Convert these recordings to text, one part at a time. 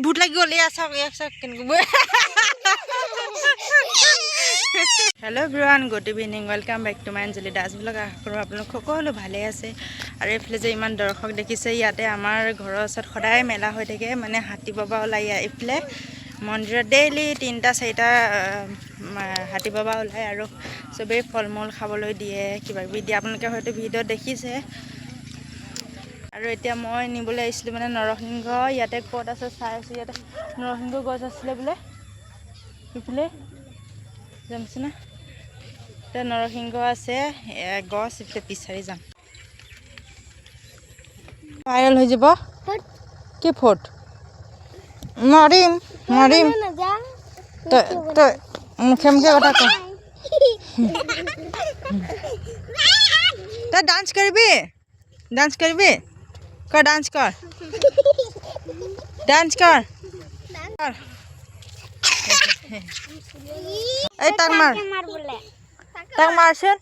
ভূত লাগি গ'ল এয়া চাওক কেনেকৈ hello' everyone good evening welcome back to my Anjali Das blog. আশা কৰোঁ আপোনালোক সকলো ভালে আছে। আৰু এইফালে যে ইমান দৰ্শক দেখিছে, ইয়াতে আমাৰ ঘৰৰ ওচৰত সদায় মেলা হৈ থাকে, মানে হাতী বাবা ওলাই এইফালে মন্দিৰত ডেইলি 3-4টা হাতী বাবা ওলায় আৰু চবেই ফল মূল খাবলৈ দিয়ে, কিবাকিবি দিয়ে, আপোনালোকে হয়তো ভিডিঅ'ত দেখিছে। আৰু এতিয়া মই নিবলৈ আহিছিলোঁ মানে নৰসিংহ, ইয়াতে ক'ত আছে চাই আছোঁ। ইয়াতে নৰসিংহ গছ আছিলে বোলে সেইফালে যামছেনে, এতিয়া নৰসিংহ আছে গছ, এতিয়া বিচাৰি যাম। ভাইৰেল হৈ যাব কি ফট মাৰিম তই মুখে কথা ক। তই ডান্স কৰিবি কৰ ডান্স কৰ এই তাক মাৰচোন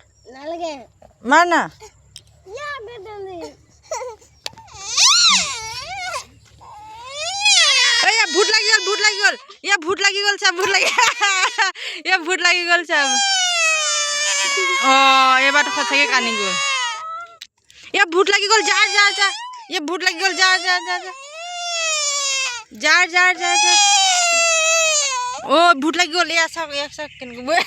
মাৰ না। ভূত লাগি গ'ল ইয়া ভূত লাগি গ'ল চাব এইবাৰতো সঁচাকে কান্দি গ'ল। ইয়া ভূত লাগি গ'ল যা ইয়া ভূত লাগি গ'ল যা ভূত লাগি গ'ল এয়া চাওক কেনেকৈ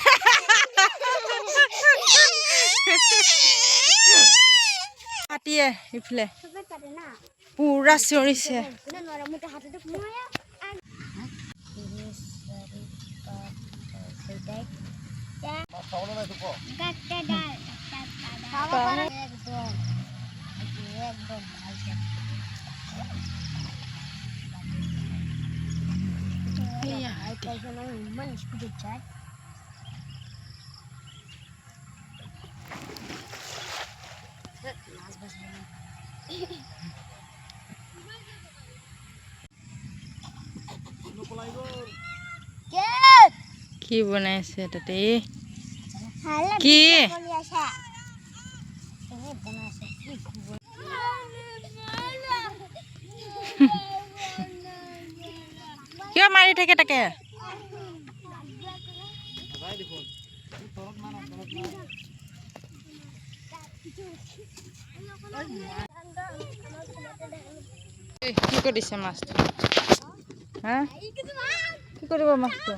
হাতীয়ে ইফালে পুৰা চিঞৰিছে। কি বনাইছে তাতে কি কিয় মাৰি থাকে তাকে। কি কৰিছে মাছটো? হা কি কৰিব মাছটো?